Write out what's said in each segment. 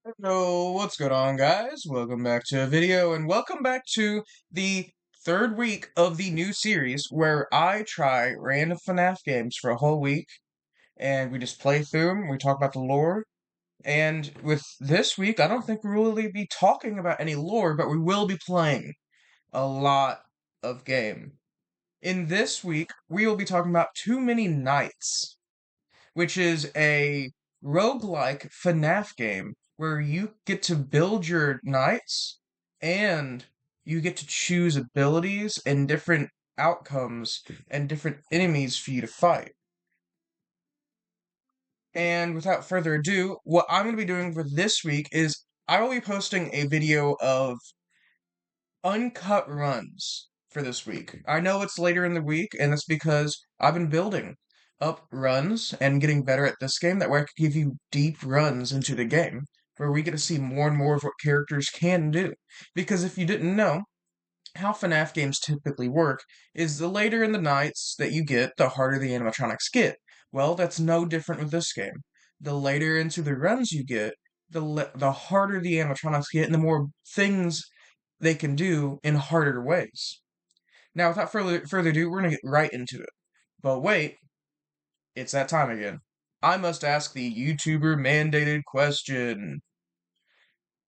Hello, what's going on, guys? Welcome back to a video, and welcome back to the third week of the new series where I try random FNAF games for a whole week, and we just play through them, we talk about the lore, and with this week, I don't think we'll really be talking about any lore, but we will be playing a lot of game. In this week, we will be talking about Too Many Nights, which is a roguelike FNAF game where you get to build your knights and you get to choose abilities and different outcomes and different enemies for you to fight. And without further ado, what I'm going to be doing for this week is I will be posting a video of uncut runs for this week. I know it's later in the week, and that's because I've been building up runs and getting better at this game. That way I can give you deep runs into the game where we get to see more and more of what characters can do. Because if you didn't know, how FNAF games typically work is the later in the nights that you get, the harder the animatronics get. Well, that's no different with this game. The later into the runs you get, the harder the animatronics get, and the more things they can do in harder ways. Now, without further ado, we're gonna get right into it. But wait, it's that time again. I must ask the YouTuber mandated question.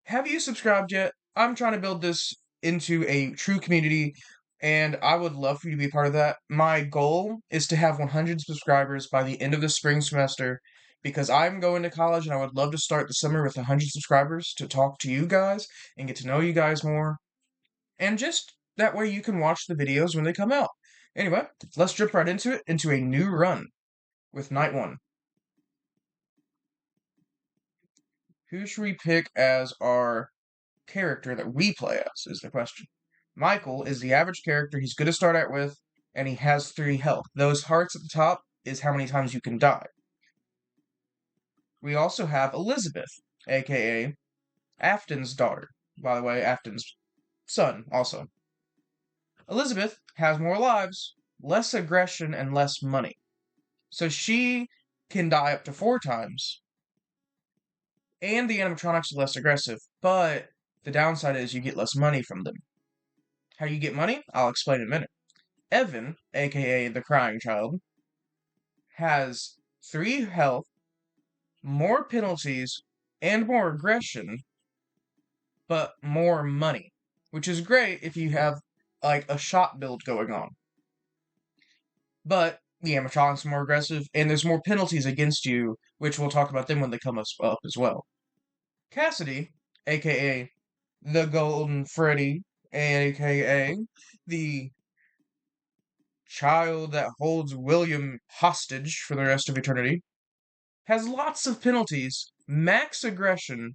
Have you subscribed yet? I'm trying to build this into a true community, and I would love for you to be a part of that. My goal is to have 100 subscribers by the end of the spring semester because I'm going to college and I would love to start the summer with 100 subscribers to talk to you guys and get to know you guys more. And just that way you can watch the videos when they come out. Anyway, let's jump right into it, into a new run with night one. Who should we pick as our character that we play as, is the question. Michael is the average character. He's good to start out with, and he has 3 health. Those hearts at the top is how many times you can die. We also have Elizabeth, aka Afton's daughter. By the way, Afton's son, also. Elizabeth has more lives, less aggression, and less money. So she can die up to 4 times, and the animatronics are less aggressive, but the downside is you get less money from them. How you get money? I'll explain in a minute. Evan, aka the crying child, has 3 health, more penalties, and more aggression, but more money, which is great if you have like a shot build going on. But the animatronics are more aggressive, and there's more penalties against you, which we'll talk about them when they come up as well. Cassidy, aka the Golden Freddy, aka the child that holds William hostage for the rest of eternity, has lots of penalties, max aggression,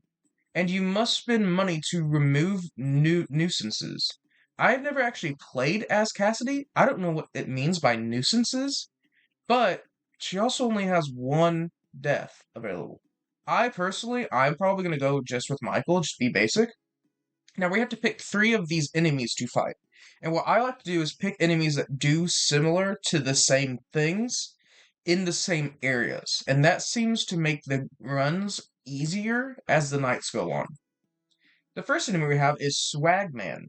and you must spend money to remove nuisances. I've never actually played as Cassidy. I don't know what it means by nuisances, but she also only has 1 death available. I'm probably going to go just with Michael, just be basic. Now we have to pick 3 of these enemies to fight. And what I like to do is pick enemies that do similar to the same things in the same areas. And that seems to make the runs easier as the nights go on. The first enemy we have is Swagman.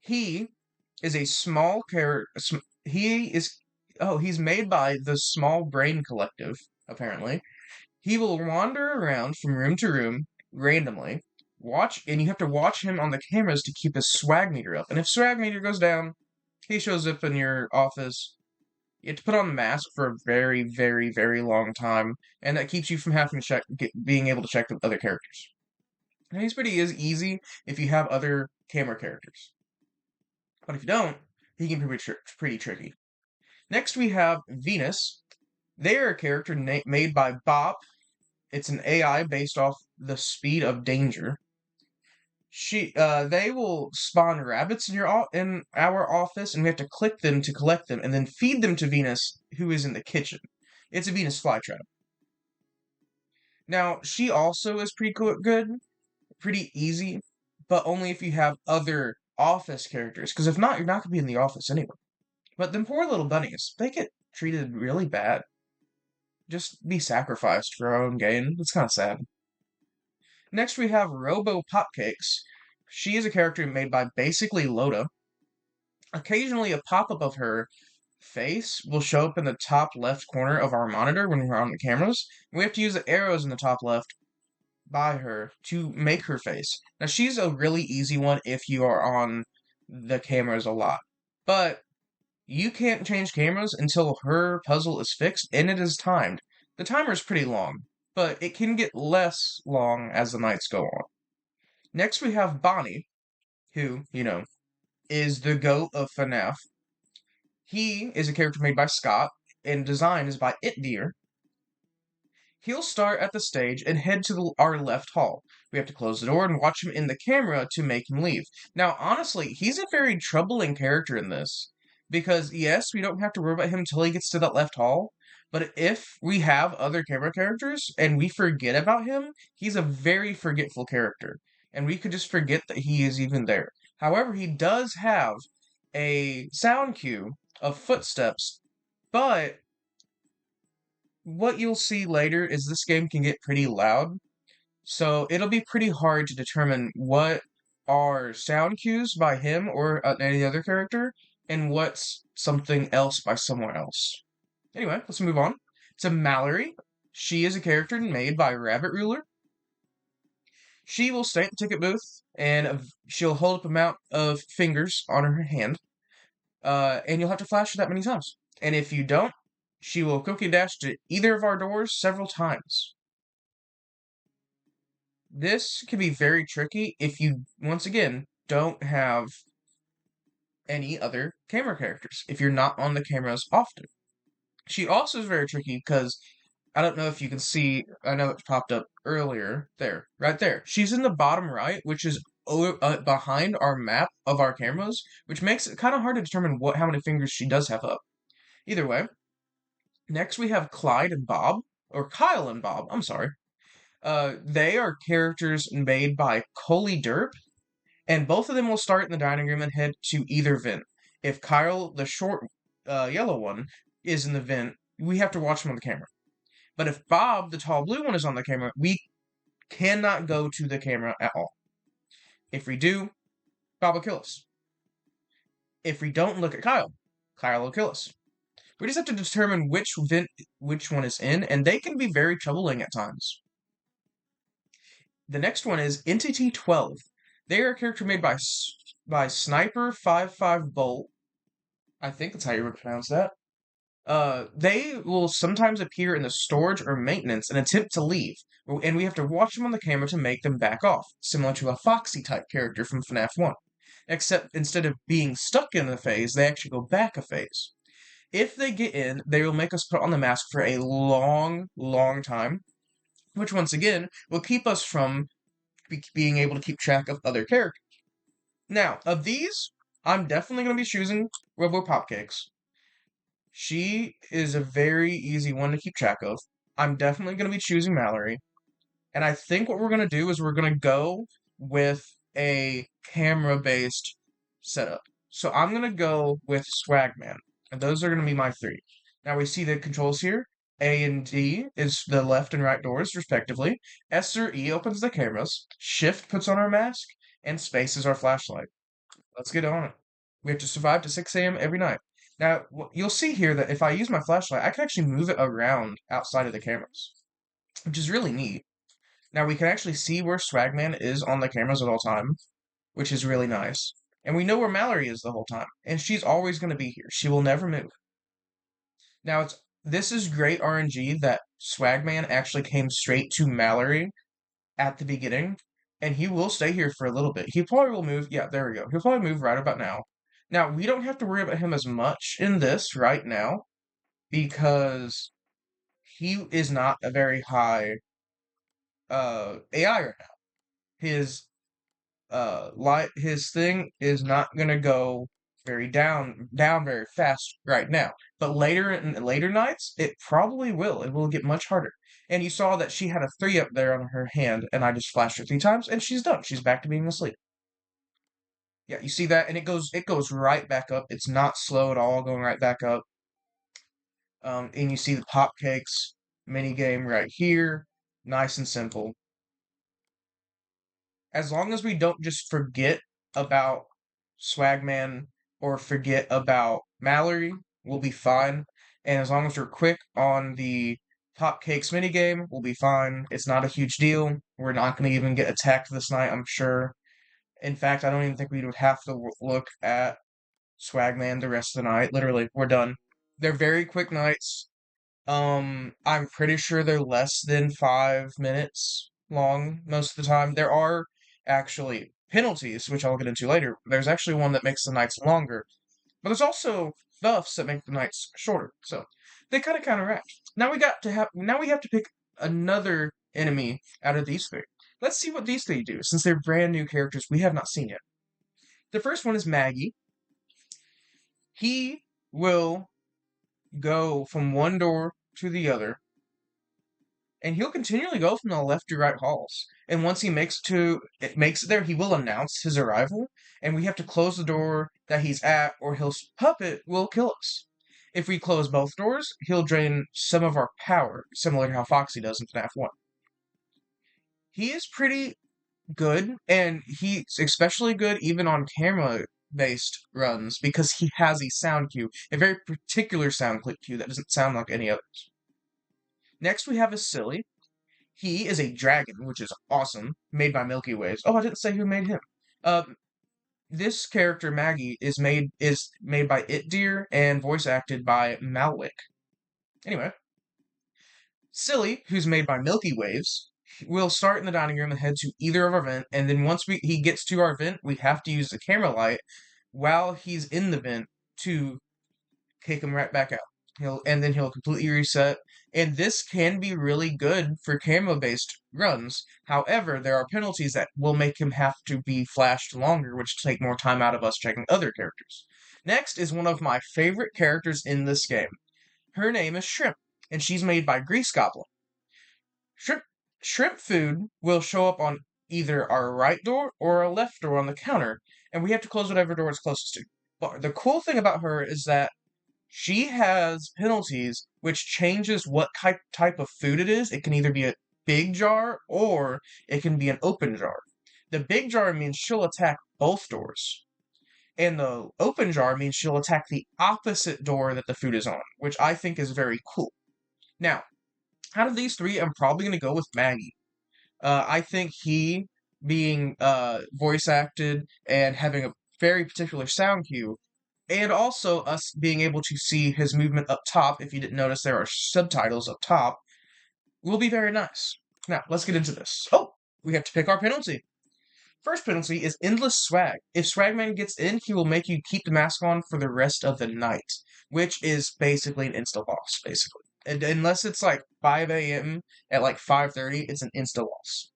He is a small character. He is. Oh, he's made by the Small Brain Collective, apparently. He will wander around from room to room randomly. And you have to watch him on the cameras to keep his swag meter up. And if swag meter goes down, he shows up in your office. You have to put on the mask for a very, very, very long time, and that keeps you from having to being able to check the other characters. And he's pretty easy if you have other camera characters, but if you don't, he can be pretty tricky. Next, we have Venus. They are a character made by Bop. It's an AI based off the speed of danger. They will spawn rabbits in our office, and we have to click them to collect them, and then feed them to Venus, who is in the kitchen. It's a Venus flytrap. Now, she also is pretty good, pretty easy, but only if you have other office characters, because if not, you're not going to be in the office anyway. But them poor little bunnies, they get treated really bad. Just be sacrificed for our own gain. It's kind of sad. Next, we have Robo Popcakes. She is a character made by basically Loda. Occasionally, a pop-up of her face will show up in the top left corner of our monitor when we're on the cameras. We have to use the arrows in the top left by her to make her face. Now, she's a really easy one if you are on the cameras a lot. But you can't change cameras until her puzzle is fixed and it is timed. The timer is pretty long, but it can get less long as the nights go on. Next, we have Bonnie, who, is the GOAT of FNAF. He is a character made by Scott, and design is by It Deer. He'll start at the stage and head to our left hall. We have to close the door and watch him in the camera to make him leave. Now, honestly, he's a very troubling character in this. Because, yes, we don't have to worry about him until he gets to that left hall. But if we have other camera characters and we forget about him, he's a very forgetful character. And we could just forget that he is even there. However, he does have a sound cue of footsteps, but what you'll see later is this game can get pretty loud, so it'll be pretty hard to determine what are sound cues by him or any other character, and what's something else by someone else. Anyway, let's move on to Mallory. She is a character made by Rabbit Ruler. She will stay at the ticket booth, and she'll hold up a amount of fingers on her hand, and you'll have to flash her that many times. And if you don't, she will quickly dash to either of our doors several times. This can be very tricky if you, once again, don't have any other camera characters, if you're not on the cameras often. She also is very tricky because I don't know if you can see, I know it popped up earlier, there, right there. She's in the bottom right, which is behind our map of our cameras, which makes it kind of hard to determine how many fingers she does have up. Either way, next we have Clyde and Bob, or Kyle and Bob, I'm sorry. They are characters made by Coley Derp, and both of them will start in the dining room and head to either vent. If Kyle, the short yellow one, is in the vent, we have to watch him on the camera. But if Bob, the tall blue one, is on the camera, we cannot go to the camera at all. If we do, Bob will kill us. If we don't look at Kyle, Kyle will kill us. We just have to determine which vent which one is in, and they can be very troubling at times. The next one is Entity 12. They are a character made by Sniper 55 Bolt. I think that's how you would pronounce that. They will sometimes appear in the storage or maintenance and attempt to leave, and we have to watch them on the camera to make them back off, similar to a Foxy type character from FNAF 1. Except instead of being stuck in the phase, they actually go back a phase. If they get in, they will make us put on the mask for a long, long time, which once again will keep us from being able to keep track of other characters. Now, of these, I'm definitely going to be choosing Robo Popcakes. She is a very easy one to keep track of. I'm definitely going to be choosing Mallory. And I think what we're going to do is we're going to go with a camera-based setup. So I'm going to go with Swagman. And those are going to be my three. Now we see the controls here. A and D is the left and right doors, respectively. S or E opens the cameras. Shift puts on our mask. And space is our flashlight. Let's get on it. We have to survive to 6 a.m. every night. Now, you'll see here that if I use my flashlight, I can actually move it around outside of the cameras, which is really neat. Now, we can actually see where Swagman is on the cameras at all times, which is really nice. And we know where Mallory is the whole time, and she's always going to be here. She will never move. Now, this is great RNG that Swagman actually came straight to Mallory at the beginning, and he will stay here for a little bit. He probably will move. Yeah, there we go. He'll probably move right about now. Now, we don't have to worry about him as much in this right now because he is not a very high AI right now. His his thing is not gonna go very down very fast right now. But later in later nights, it probably will. It will get much harder. And you saw that she had a 3 up there on her hand, and I just flashed her 3 times, and she's done. She's back to being asleep. Yeah, you see that, and it goes right back up. It's not slow at all, going right back up. And you see the pop cakes mini game right here, nice and simple. As long as we don't just forget about Swagman or forget about Mallory, we'll be fine. And as long as we're quick on the Hotcakes minigame, we'll be fine. It's not a huge deal. We're not going to even get attacked this night, I'm sure. In fact, I don't even think we would have to look at Swagman the rest of the night. Literally, we're done. They're very quick nights. I'm pretty sure they're less than 5 minutes long most of the time. There are actually penalties, which I'll get into later. There's actually one that makes the nights longer, but there's also buffs that make the nights shorter. So they kind of counteract. Now we have to pick another enemy out of these three. Let's see what these three do, since they're brand new characters we have not seen yet. The first one is Maggie. He will go from one door to the other, and he'll continually go from the left to right halls. And once he makes it there, he will announce his arrival, and we have to close the door that he's at, or his puppet will kill us. If we close both doors, he'll drain some of our power, similar to how Foxy does in FNAF 1. He is pretty good, and he's especially good even on camera based runs because he has a sound cue, a very particular sound clip cue that doesn't sound like any others. Next, we have a Silly. He is a dragon, which is awesome, made by Milky Ways. Oh, I didn't say who made him. This character Maggie is made by It Deer and voice acted by Malwick. Anyway, Silly, who's made by Milky Waves, will start in the dining room and head to either of our vent, and then once he gets to our vent, we have to use the camera light while he's in the vent to kick him right back out. He'll completely reset. And this can be really good for camera-based runs. However, there are penalties that will make him have to be flashed longer, which take more time out of us checking other characters. Next is one of my favorite characters in this game. Her name is Shrimp, and she's made by Grease Goblin. Shrimp shrimp food will show up on either our right door or our left door on the counter, and we have to close whatever door it's closest to. But the cool thing about her is that she has penalties which changes what type of food it is. It can either be a big jar or it can be an open jar. The big jar means she'll attack both doors. And the open jar means she'll attack the opposite door that the food is on, which I think is very cool. Now, out of these three, I'm probably going to go with Maggie. I think he being voice acted and having a very particular sound cue, and also us being able to see his movement up top, if you didn't notice there are subtitles up top, will be very nice. Now, let's get into this. Oh, we have to pick our penalty. First penalty is Endless Swag. If Swagman gets in, he will make you keep the mask on for the rest of the night, which is basically an insta-loss, basically. And unless it's like 5 a.m. at like 5:30, it's an insta-loss.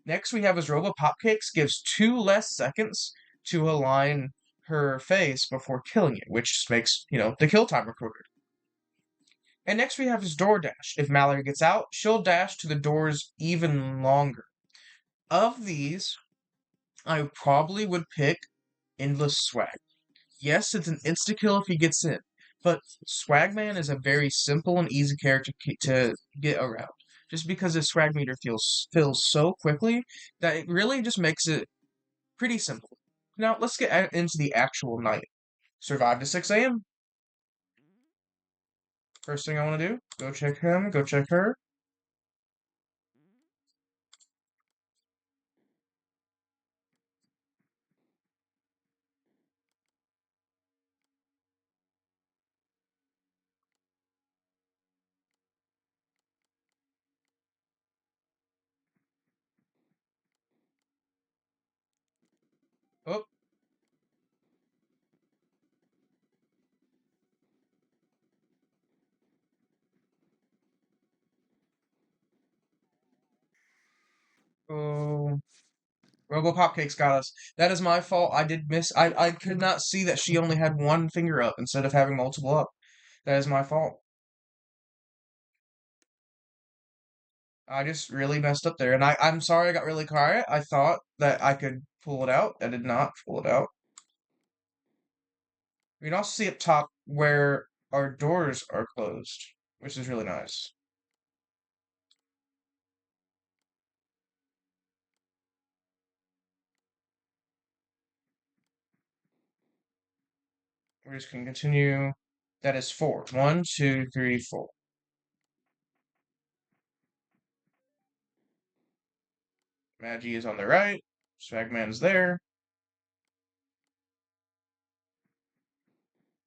Next, we have his Robo Popcakes gives 2 less seconds to align her face before killing you, which just makes, the kill timer quicker. And next we have his Door Dash. If Mallory gets out, she'll dash to the doors even longer. Of these, I probably would pick Endless Swag. Yes, it's an insta-kill if he gets in, but Swagman is a very simple and easy character to get around. Just because his swag meter fills so quickly that it really just makes it pretty simple. Now, let's get into the actual night. Survive to 6 a.m. First thing I want to do, go check him, go check her. Oh, oh, Robo Popcakes got us. That is my fault. I did miss. I could not see that she only had one finger up instead of having multiple up. That is my fault. I just really messed up there, and I'm sorry I got really quiet. I thought that I could pull it out. I did not pull it out. You can also see up top where our doors are closed, which is really nice. We're just going to continue. That is 4. 1, 2, 3, 4. Magi is on the right. Swagman's there.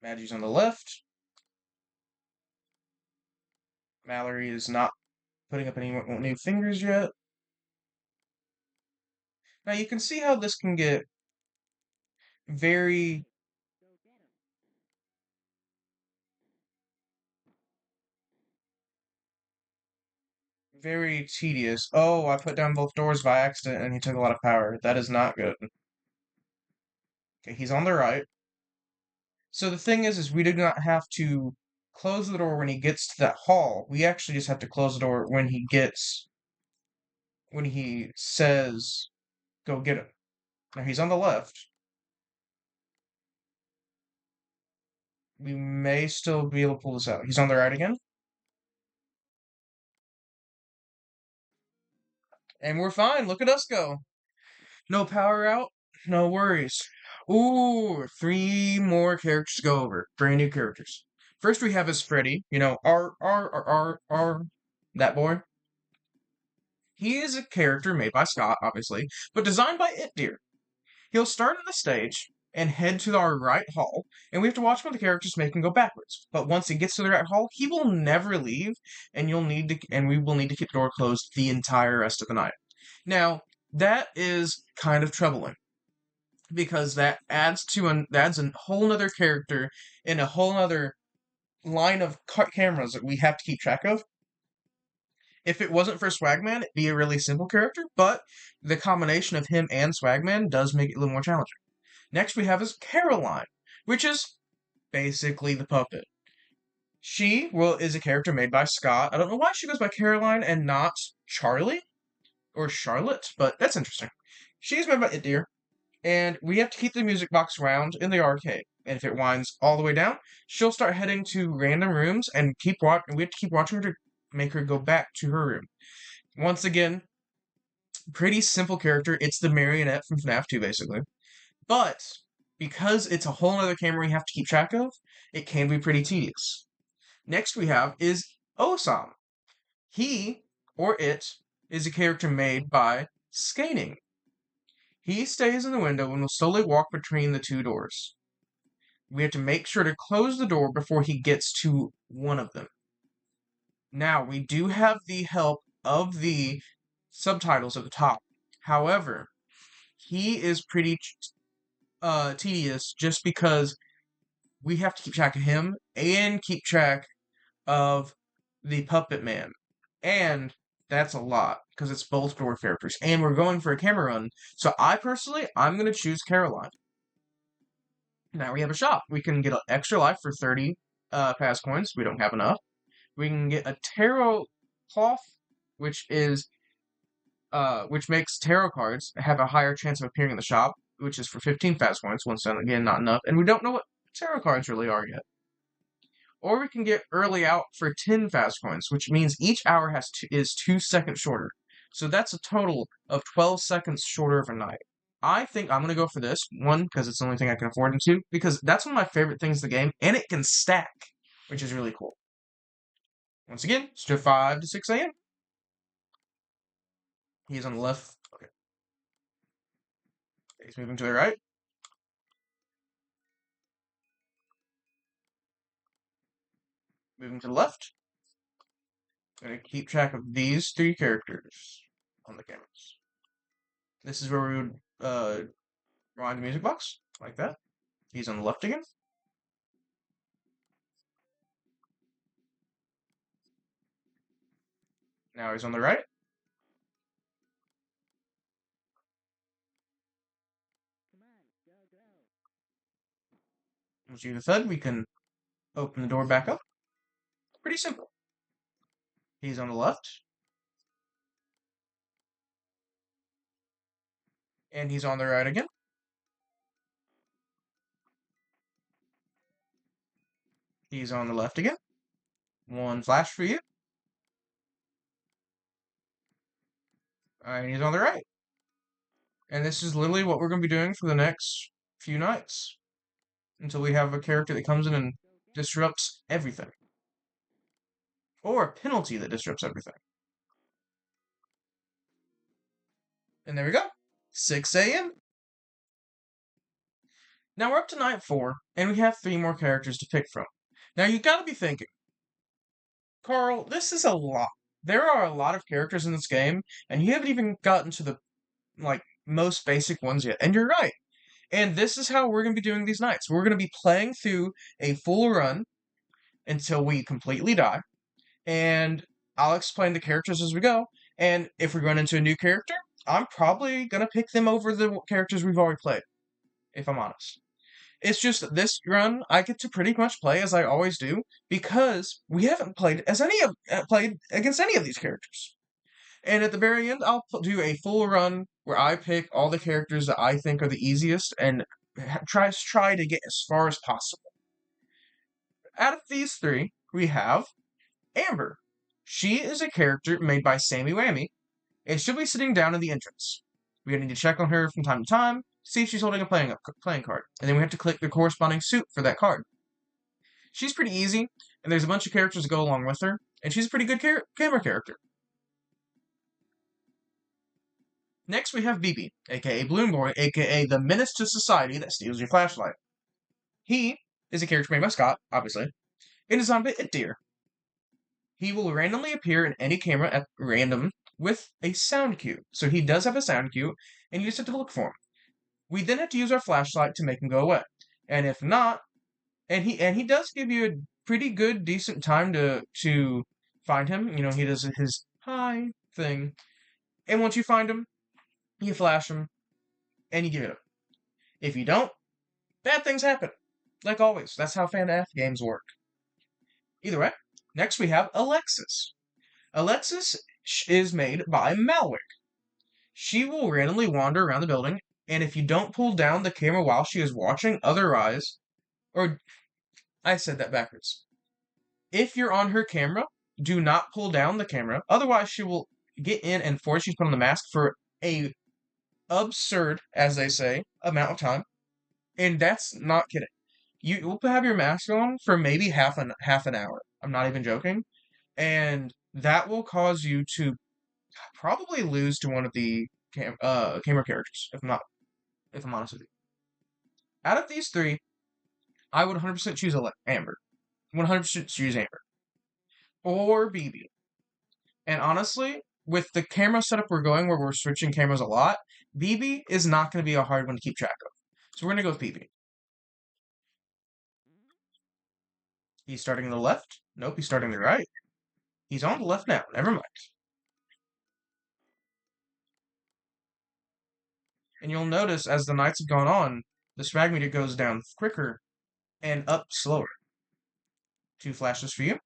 Magi's on the left. Mallory is not putting up any new fingers yet. Now you can see how this can get very, very tedious. Oh, I put down both doors by accident and he took a lot of power. That is not good. Okay, he's on the right. So the thing is we do not have to close the door when he gets to that hall. We actually just have to close the door when he says, go get him. Now he's on the left. We may still be able to pull this out. He's on the right again. And we're fine. Look at us go. No power out. No worries. Ooh, 3 more characters to go over. Brand new characters. First we have is Freddy. You know, that boy. He is a character made by Scott, obviously, but designed by It Dear. He'll start on the stage and head to our right hall, and we have to watch when the characters make him go backwards. But once he gets to the right hall, he will never leave, and we will need to keep the door closed the entire rest of the night. Now, that is kind of troubling because that adds a whole nother character in a whole nother line of cameras that we have to keep track of. If it wasn't for Swagman, it'd be a really simple character, but the combination of him and Swagman does make it a little more challenging. Next we have is Caroline, which is basically the puppet. She is a character made by Scott. I don't know why she goes by Caroline and not Charlie or Charlotte, but that's interesting. She's made by It Dear, and we have to keep the music box round in the arcade. And if it winds all the way down, she'll start heading to random rooms and we have to keep watching her to make her go back to her room. Once again, pretty simple character. It's the marionette from FNAF 2, basically. But because it's a whole other camera we have to keep track of, it can be pretty tedious. Next we have is Osam. He, or it, is a character made by Skating. He stays in the window and will slowly walk between the 2 doors. We have to make sure to close the door before he gets to one of them. Now, we do have the help of the subtitles at the top. However, he is pretty tedious just because we have to keep track of him and keep track of the Puppet Man. And that's a lot because it's both door characters. And we're going for a camera run. So I'm going to choose Caroline. Now we have a shop. We can get an extra life for 30 pass coins. We don't have enough. We can get a tarot cloth, which makes tarot cards have a higher chance of appearing in the shop, which is for 15 fast coins. Once done, again, not enough. And we don't know what tarot cards really are yet. Or we can get early out for 10 fast coins, which means each hour is 2 seconds shorter. So that's a total of 12 seconds shorter of a night. I think I'm going to go for this. One, because it's the only thing I can afford, and two, because that's one of my favorite things in the game, and it can stack, which is really cool. Once again, it's to 5 to 6 a.m. He's on the left. Okay. He's moving to the right. Moving to the left. I'm going to keep track of these 3 characters on the cameras. This is where we would rewind the music box, like that. He's on the left again. Now he's on the right. Once you do the thud, we can open the door back up. Pretty simple. He's on the left. And he's on the right again. He's on the left again. One flash for you. And he's on the right. And this is literally what we're going to be doing for the next few nights. until we have a character that comes in and disrupts everything. Or a penalty that disrupts everything. And there we go. 6 a.m. Now we're up to night 4, and we have 3 more characters to pick from. Now you gotta be thinking, Carl, this is a lot. There are a lot of characters in this game, and you haven't even gotten to the most basic ones yet. And you're right. And this is how we're gonna be doing these nights. We're gonna be playing through a full run until we completely die. And I'll explain the characters as we go. And if we run into a new character, I'm probably gonna pick them over the characters we've already played, if I'm honest. It's just that this run I get to pretty much play as I always do because we haven't played against any of these characters. And at the very end, I'll do a full run where I pick all the characters that I think are the easiest and try to get as far as possible. Out of these 3, we have Amber. She is a character made by Sammy Whammy, and she'll be sitting down in the entrance. We need to check on her from time to time, see if she's holding a playing card, and then we have to click the corresponding suit for that card. She's pretty easy, and there's a bunch of characters to go along with her, and she's a pretty good camera character. Next, we have BB, aka Balloon Boy, aka the menace to society that steals your flashlight. He is a character made by Scott, obviously, and is on a deer. He will randomly appear in any camera at random with a sound cue. So he does have a sound cue, and you just have to look for him. We then have to use our flashlight to make him go away. And if not, and he does give you a pretty good, decent time to find him. You know, he does his hi thing. And once you find him, you flash him, and you give it up. If you don't, bad things happen. Like always, that's how FNAF games work. Either way, next we have Alexis. Alexis is made by Malwick. She will randomly wander around the building, and if you don't pull down the camera while she is watching, otherwise, or I said that backwards. If you're on her camera, do not pull down the camera, otherwise she will get in and force you to put on the mask for a absurd, as they say, amount of time. And that's not kidding. You will have your mask on for maybe half an hour. I'm not even joking. And that will cause you to probably lose to one of the camera characters, if I'm honest with you. Out of these 3, I would 100% choose Amber. 100% choose Amber. Or BB. And honestly, with the camera setup we're going where we're switching cameras a lot, BB is not going to be a hard one to keep track of. So we're going to go with BB. He's starting on the left. Nope, he's starting on the right. He's on the left now. Never mind. And you'll notice as the nights have gone on, the swag meter goes down quicker and up slower. 2 flashes for you.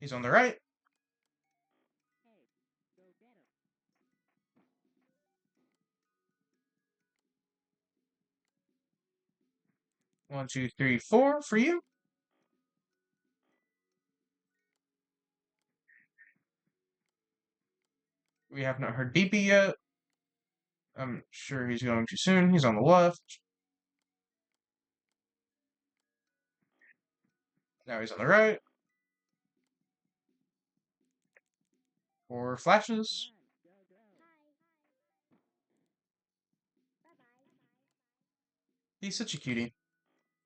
He's on the right. One, two, three, 4 for you. We have not heard BB yet. I'm sure he's going to soon. He's on the left. Now he's on the right. 4 flashes. He's such a cutie.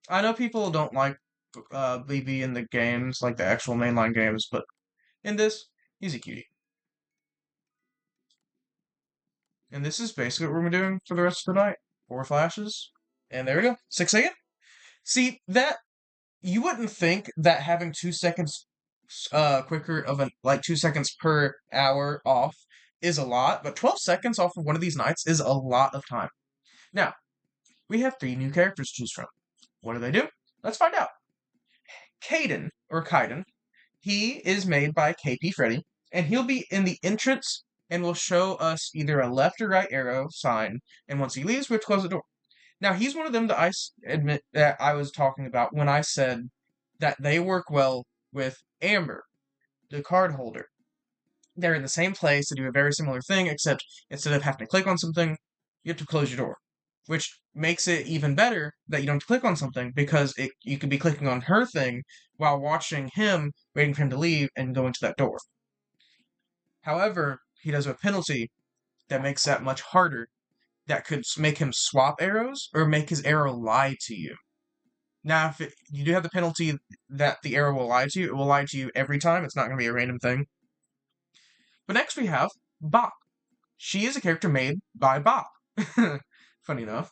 I know people don't like BB in the games, like the actual mainline games, but in this, he's a cutie. And this is basically what we're doing for the rest of the night. 4 flashes. And there we go. 6 a.m. See, that you wouldn't think that having 2 seconds quicker of a 2 seconds per hour off is a lot, but 12 seconds off of one of these nights is a lot of time. Now, we have 3 new characters to choose from. What do they do? Let's find out. Kaden, or Kaiden, he is made by KP Freddy, and he'll be in the entrance and will show us either a left or right arrow sign, and once he leaves, we have to close the door. Now, he's one of them that I admit that I was talking about when I said that they work well with Amber, the card holder. They're in the same place to do a very similar thing, except instead of having to click on something, you have to close your door. Which makes it even better that you don't have to click on something because you could be clicking on her thing while watching him, waiting for him to leave and going to that door. However, he does have a penalty that makes that much harder. That could make him swap arrows or make his arrow lie to you. Now, if you do have the penalty that the arrow will lie to you, it will lie to you every time. It's not going to be a random thing. But next we have Bop. She is a character made by Bop. Funny enough.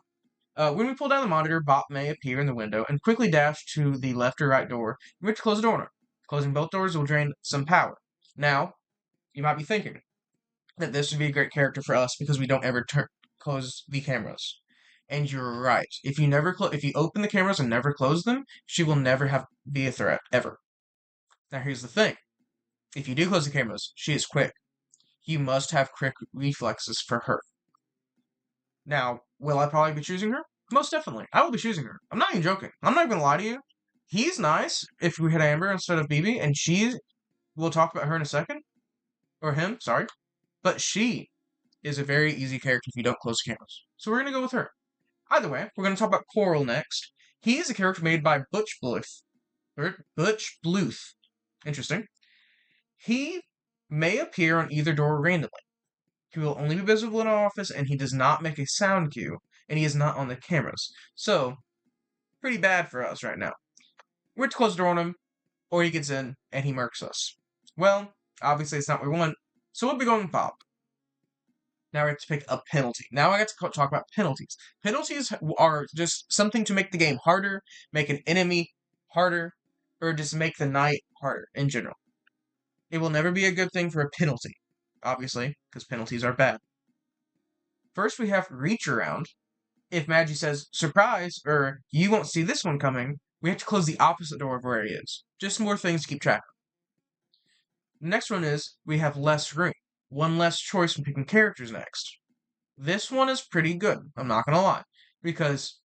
When we pull down the monitor, Bop may appear in the window and quickly dash to the left or right door. You have to close the door on her. Closing both doors will drain some power. Now, you might be thinking that this would be a great character for us because we don't ever close the cameras. And you're right. If you open the cameras and never close them, she will never be a threat ever. Now here's the thing: if you do close the cameras, she is quick. You must have quick reflexes for her. Now, will I probably be choosing her? Most definitely. I will be choosing her. I'm not even joking. I'm not even gonna lie to you. He's nice if we had Amber instead of BB, and we'll talk about her in a second. Or him, sorry. But she is a very easy character if you don't close the cameras. So we're gonna go with her. Either way, we're gonna talk about Coral next. He is a character made by Butch Bluth. Or Butch Bluth. Interesting. He may appear on either door randomly. He will only be visible in our office, and he does not make a sound cue, and he is not on the cameras. So, pretty bad for us right now. We're to close the door on him, or he gets in, and he murks us. Well, obviously it's not what we want, so we'll be going with Bob. Now we have to pick a penalty. Now I got to talk about penalties. Penalties are just something to make the game harder, make an enemy harder, or just make the night harder in general. It will never be a good thing for a penalty, obviously, because penalties are bad. First, we have reach around. If Maggie says, surprise, or you won't see this one coming, we have to close the opposite door of where he is. Just more things to keep track of. The next one is, we have less room. One less choice when picking characters next. This one is pretty good, I'm not gonna lie, because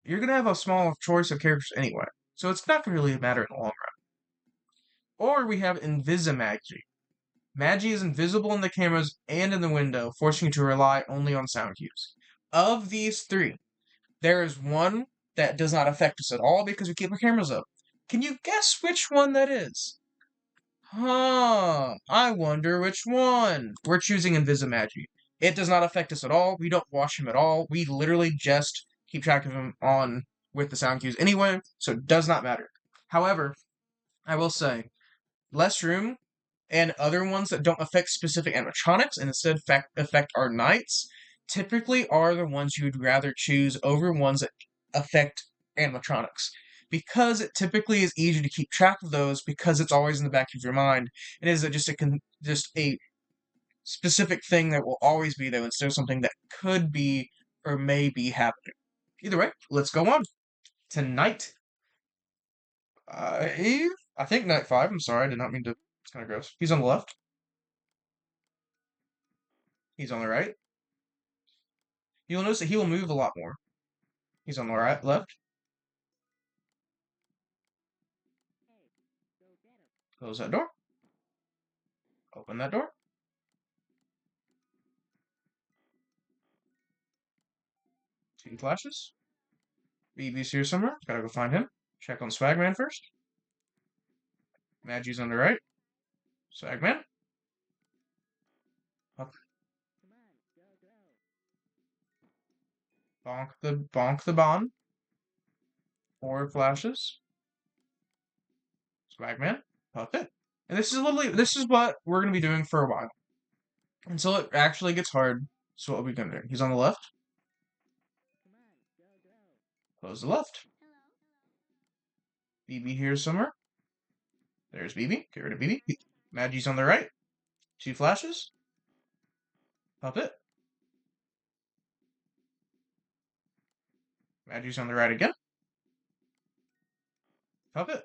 you're gonna have a small choice of characters anyway, so it's not gonna really matter in the long run. Or we have Invisimagi. Magi is invisible in the cameras and in the window, forcing you to rely only on sound cues. Of these three, there is one that does not affect us at all because we keep our cameras up. Can you guess which one that is? I wonder which one. We're choosing Invisimagi. It does not affect us at all. We don't watch him at all. We literally just keep track of him on with the sound cues anyway, so it does not matter. However, I will say, less room and other ones that don't affect specific animatronics and instead affect our knights typically are the ones you would rather choose over ones that affect animatronics because it typically is easier to keep track of those because it's always in the back of your mind. It is just a specific thing that will always be there instead of something that could be or may be happening. Either way, let's go on to night. I think night 5. I'm sorry, I did not mean to. It's kind of gross. He's on the left. He's on the right. You'll notice that he will move a lot more. He's on the right, left. Close that door. Open that door. Two flashes. BB's here somewhere. Gotta go find him. Check on Swagman first. Magi's on the right. Swagman. Up. Bonk the bon. 4 flashes. Swagman. Puppet. And this is what we're gonna be doing for a while. Until it actually gets hard. So what are we gonna do? He's on the left. Close the left. BB here somewhere. There's BB. Get rid of BB. Magi's on the right. 2 flashes. Puppet. Magi's on the right again. Puppet.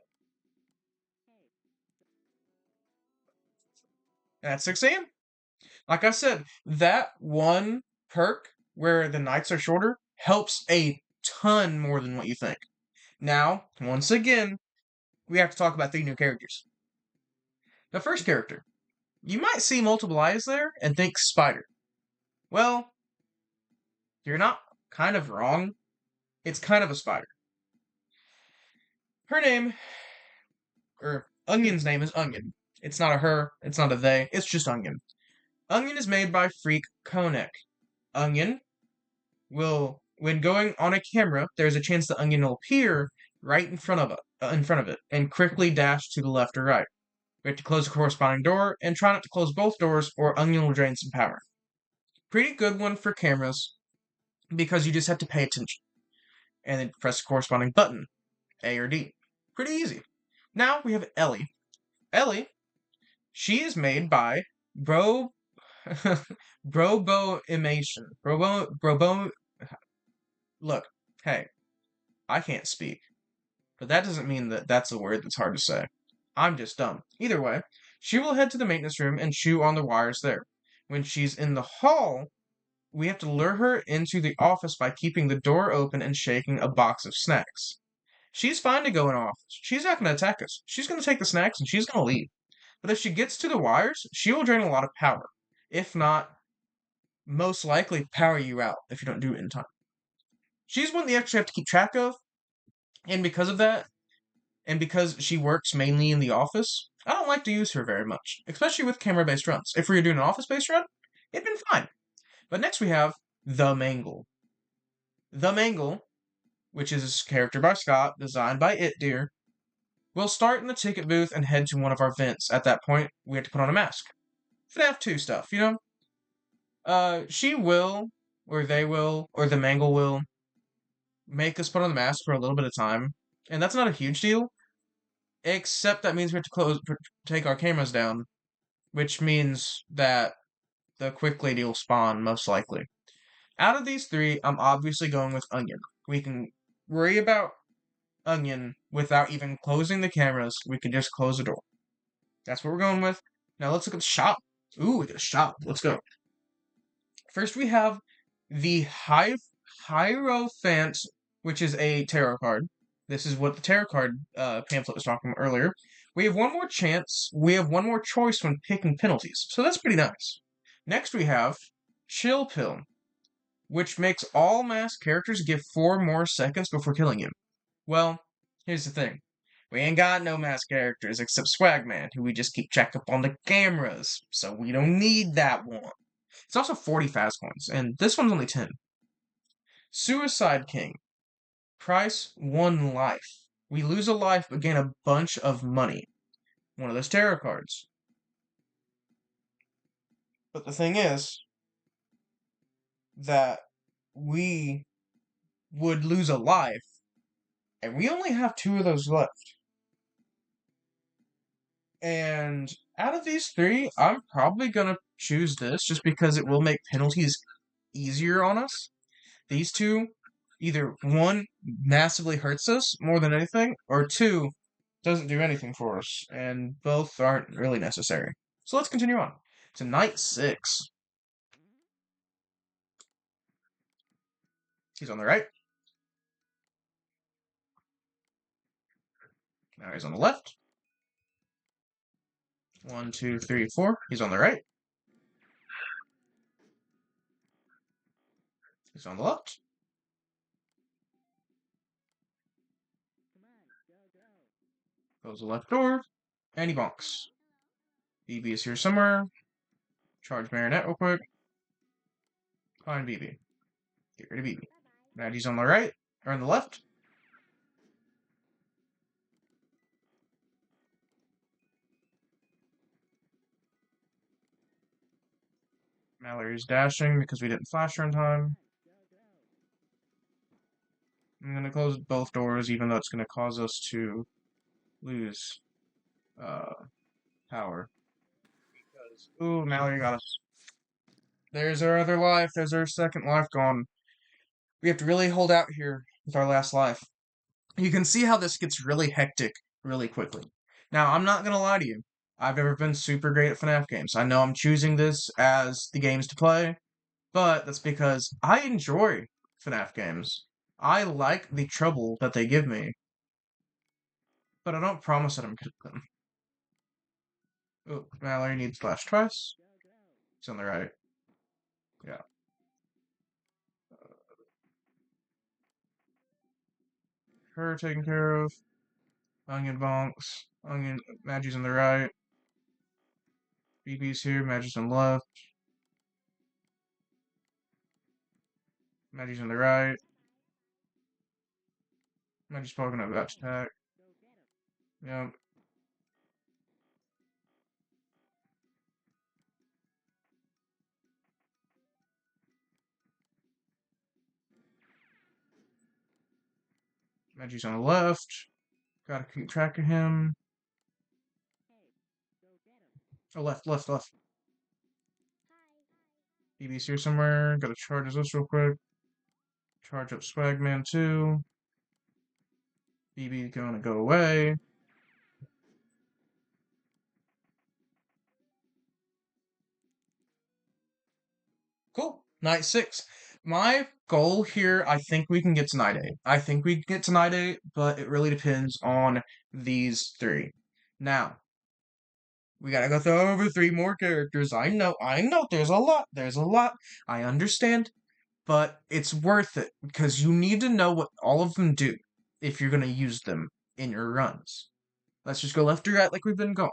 And at 6 a.m. Like I said, that one perk where the nights are shorter helps a ton more than what you think. Now, once again, we have to talk about 3 new characters. The first character, You might see multiple eyes there and think spider. Well, you're not kind of wrong. It's kind of a spider. Her name, or Onion's name is Onion. It's not a her, it's not a they, it's just Onion. Onion is made by Freak Konek. Onion will, when going on a camera, there's a chance the onion will appear right in front of it, and quickly dash to the left or right. We have to close the corresponding door, and try not to close both doors, or onion will drain some power. Pretty good one for cameras, because you just have to pay attention, and then press the corresponding button, A or D. Pretty easy. Now we have Ellie. Ellie, she is made by Bro Broboimation. Brobo Look, hey, I can't speak, but that doesn't mean that that's a word that's hard to say. I'm just dumb. Either way, she will head to the maintenance room and chew on the wires there. When she's in the hall, we have to lure her into the office by keeping the door open and shaking a box of snacks. She's fine to go in office. She's not going to attack us. She's going to take the snacks and she's going to leave. But if she gets to the wires, she will drain a lot of power. If not, most likely power you out if you don't do it in time. She's one that you actually have to keep track of, and because of that, and because she works mainly in the office, I don't like to use her very much, especially with camera-based runs. If we were doing an office-based run, it'd been fine. But next we have The Mangle. The Mangle, which is a character by Scott, designed by It Dear, will start in the ticket booth and head to one of our vents. At that point, we have to put on a mask. FNAF 2 stuff, you know? She will, or they will, or the Mangle will make us put on the mask for a little bit of time. And that's not a huge deal, except that means we have to take our cameras down, which means that the quick lady will spawn, most likely. Out of these three, I'm obviously going with Onion. We can worry about Onion without even closing the cameras. We can just close the door. That's what we're going with. Now let's look at the shop. Ooh, we got a shop. Let's go. First we have the Hierophant, which is a tarot card. This is what the tarot card pamphlet was talking about earlier. We have one more chance. We have one more choice when picking penalties. So that's pretty nice. Next we have Chill Pill, which makes all masked characters give 4 more seconds before killing you. Well, here's the thing. We ain't got no masked characters except Swagman, who we just keep check up on the cameras, so we don't need that one. It's also 40 fast coins, and this one's only 10. Suicide King. Price 1 life. We lose a life but gain a bunch of money. One of those tarot cards. But the thing is that we would lose a life, and we only have 2 of those left. And out of these 3, I'm probably gonna choose this just because it will make penalties easier on us. These 2, either 1, massively hurts us more than anything, or 2, doesn't do anything for us, and both aren't really necessary. So let's continue on to Night 6. He's on the right. Now he's on the left. 1, 2, 3, 4. He's on the right. He's on the left. Close the left door, and he bonks. BB is here somewhere. Charge Marionette real quick. Find BB. Get rid of BB. Now he's on the right, or on the left. Mallory's dashing because we didn't flash her in time. I'm going to close both doors, even though it's going to cause us to lose power. Because, ooh, Mallory got us. There's our other life. There's our second life gone. We have to really hold out here with our last life. You can see how this gets really hectic really quickly. Now, I'm not going to lie to you. I've never been super great at FNAF games. I know I'm choosing this as the games to play, but that's because I enjoy FNAF games. I like the trouble that they give me, but I don't promise that I'm good at them. Oh, Mallory needs flash twice. It's on the right. Yeah. Her taken care of. Onion bonks. Onion Maggie's on the right. BB's here. Maggie's on the left. Maggie's on the right. Maggie's probably gonna about to attack. Yep. Maggie's on the left. Gotta keep track of him. Oh, left. BB's here somewhere. Gotta charge this real quick. Charge up Swagman too. BB gonna go away. Cool. Night 6. My goal here, I think we can get to Night 8. I think we can get to Night 8, but it really depends on these three. Now, we gotta go through over 3 more characters. I know, there's a lot. I understand, but it's worth it because you need to know what all of them do if you're gonna use them in your runs. Let's just go left to right like we've been going.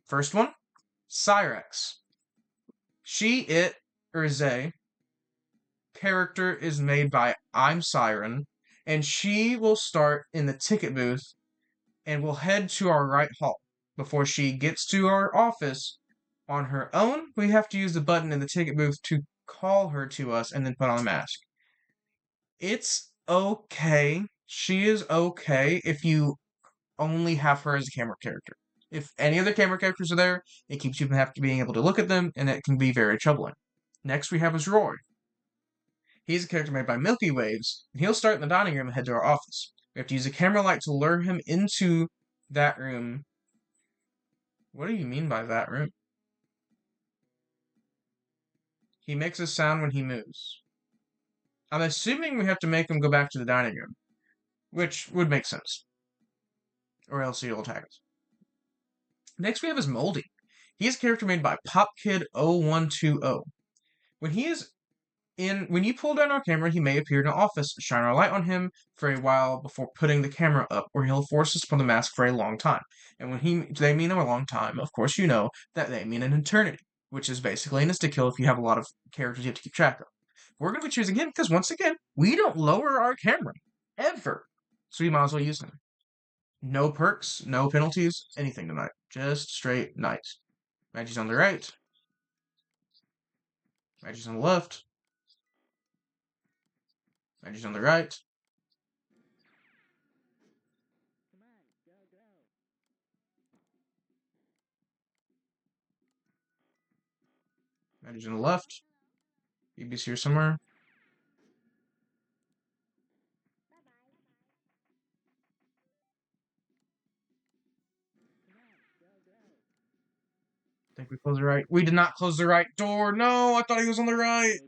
First one, Cyrex. She, it, or they character is made by I'm Siren, and she will start in the ticket booth and will head to our right hall. Before she gets to our office on her own, we have to use the button in the ticket booth to call her to us and then put on a mask. It's okay. She is okay if you only have her as a camera character. If any other camera characters are there, it keeps you from being able to look at them, and it can be very troubling. Next, we have is Roy. He's a character made by Milky Waves, and he'll start in the dining room and head to our office. We have to use a camera light to lure him into that room. What do you mean by that room? He makes a sound when he moves. I'm assuming we have to make him go back to the dining room, which would make sense. Or else he'll attack us. Next we have is Moldy. He is a character made by PopKid0120. When he is when you pull down our camera, he may appear in an office, shine our light on him for a while before putting the camera up, or he'll force us to put the mask for a long time. And when they mean a long time, of course you know that they mean an eternity, which is basically an insta-kill if you have a lot of characters you have to keep track of. We're going to be choosing him because, once again, we don't lower our camera, ever. So we might as well use him. No perks, no penalties, anything tonight. Just straight night. Maggie's on the right. Maggie's on the left. Maggie's on the right. Maggie's on the left. BB's here somewhere. I think we closed the right. We did not close the right door. No, I thought he was on the right.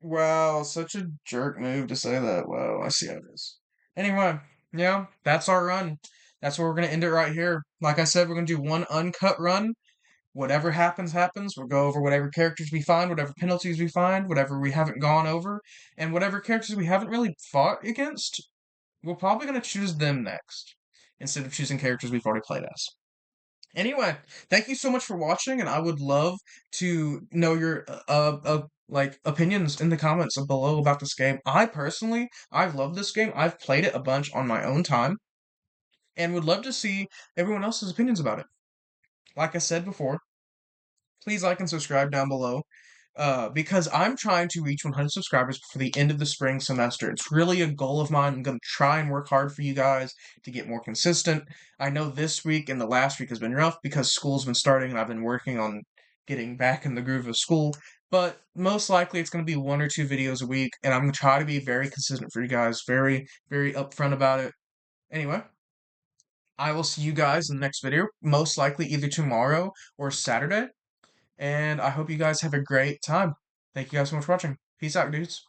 Wow, such a jerk move to say that. Wow, I see how it is. Anyway, yeah, that's our run. That's where we're gonna end it right here. Like I said, we're gonna do one uncut run. Whatever happens, happens. We'll go over whatever characters we find, whatever penalties we find, whatever we haven't gone over, and whatever characters we haven't really fought against. We're probably gonna choose them next instead of choosing characters we've already played as. Anyway, thank you so much for watching, and I would love to know your like opinions in the comments below about this game. I personally, I've loved this game. I've played it a bunch on my own time, and would love to see everyone else's opinions about it. Like I said before, please like and subscribe down below. Because I'm trying to reach 100 subscribers before the end of the spring semester. It's really a goal of mine. I'm going to try and work hard for you guys to get more consistent. I know this week and the last week has been rough because school's been starting and I've been working on getting back in the groove of school. But most likely it's going to be 1 or 2 videos a week, and I'm going to try to be very consistent for you guys, very, very upfront about it. Anyway, I will see you guys in the next video, most likely either tomorrow or Saturday. And I hope you guys have a great time. Thank you guys so much for watching. Peace out, dudes.